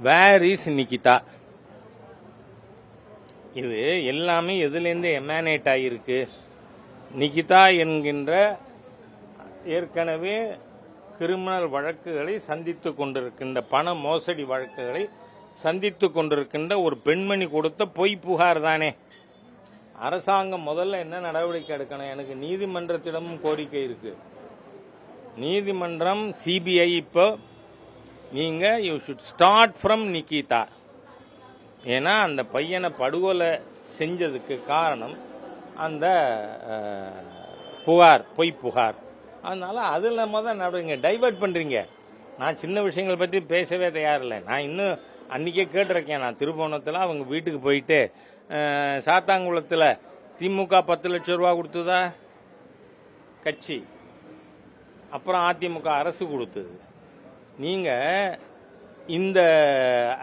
Where is Nikita? இது எல்லாமே எதுலேருந்து எமானேட் ஆகியிருக்கு? நிகிதா என்கின்ற ஏற்கனவே கிரிமினல் வழக்குகளை சந்தித்து கொண்டிருக்கின்ற, பண மோசடி வழக்குகளை சந்தித்து கொண்டிருக்கின்ற ஒரு பெண்மணி கொடுத்த பொய் புகார் தானே. அரசாங்கம் முதல்ல என்ன நடவடிக்கை எடுக்கணும்? எனக்கு நீதிமன்றத்திடமும் கோரிக்கை இருக்கு. நீதிமன்றம், சிபிஐ, இப்போ நீங்க you should start from Nikita. ஏன்னா அந்த பையனை படுகொலை செஞ்சதுக்கு காரணம் அந்த புகார், பொய் புகார். அதனால அதில் நடவடிக்கை டைவர்ட் பண்றீங்க. நான் சின்ன விஷயங்களை பற்றி பேசவே தயாரில்லை. நான் இன்னும் அன்னைக்கே கேட்டிருக்கேன். நான் திருப்போணத்தில் அவங்க வீட்டுக்கு போயிட்டு, சாத்தாங்குளத்தில் திமுக 10 லட்சம் ரூபா கொடுத்ததா கட்சி, அப்புறம் அதிமுக அரசு கொடுத்தது. நீங்க இந்த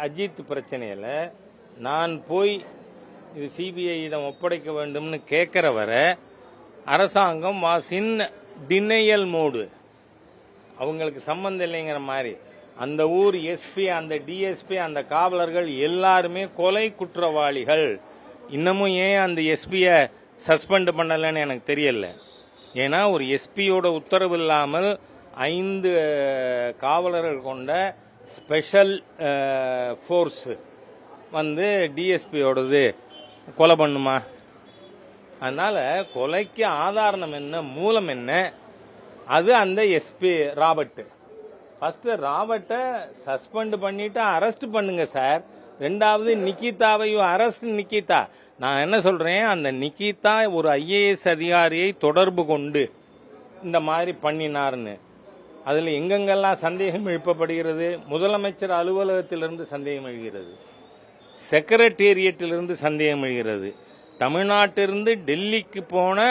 அஜித் பிரச்சனையில் நான் போய் இது சிபிஐயிடம் ஒப்படைக்க வேண்டும்னு கேட்கிற வரை அரசாங்கம் வாஸ் இன் டினையல் மோடு. அவங்களுக்கு சம்பந்தம் இல்லைங்கிற மாதிரி அந்த ஊர் எஸ்பி, அந்த டிஎஸ்பி, அந்த காவலர்கள் எல்லாருமே கொலை குற்றவாளிகள். இன்னமும் ஏன் அந்த எஸ்பியை சஸ்பெண்ட் பண்ணலைன்னு எனக்கு தெரியல. ஏன்னா ஒரு எஸ்பியோட உத்தரவு இல்லாமல் 5 காவலர்கள் கொண்ட ஸ்பெஷல் ஃபோர்ஸ் டிஎஸ்பியோடது கொலை பண்ணுமா? அதனால கொலைக்கு ஆதாரம் என்ன, மூலம் என்ன? அது அந்த எஸ்பி ராபர்ட். ஃபர்ஸ்ட் ராபர்ட்டை சஸ்பெண்ட் பண்ணிட்டு அரெஸ்ட் பண்ணுங்க சார். ரெண்டாவது நிகிதாவையும் அரெஸ்ட் நிகிதா. நான் என்ன சொல்றேன், அந்த நிகிதா ஒரு ஐஏஎஸ் அதிகாரியை தொடர்பு கொண்டு இந்த மாதிரி பண்ணினார்னு அதில் எங்கெங்கெல்லாம் சந்தேகம் எழுப்பப்படுகிறது? முதலமைச்சர் அலுவலகத்திலிருந்து சந்தேகம் எழுகிறது, செக்ரட்டேரியட்டிலிருந்து சந்தேகம் எழுகிறது, தமிழ்நாட்டிலிருந்து டெல்லிக்கு போன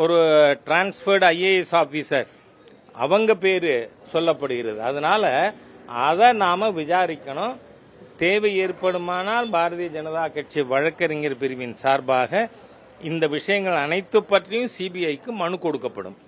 ஒரு டிரான்ஸ்பர்டு ஐஏஎஸ் ஆபீசர் அவங்க பேரு சொல்லப்படுகிறது. அதனால அதை நாம விசாரிக்கணும். தேவை ஏற்படுமானால் பாரதிய ஜனதா கட்சி வழக்கறிஞர் பிரிவின் சார்பாக இந்த விஷயங்கள் அனைத்து பற்றியும் சிபிஐக்கு மனு கொடுக்கப்படும்.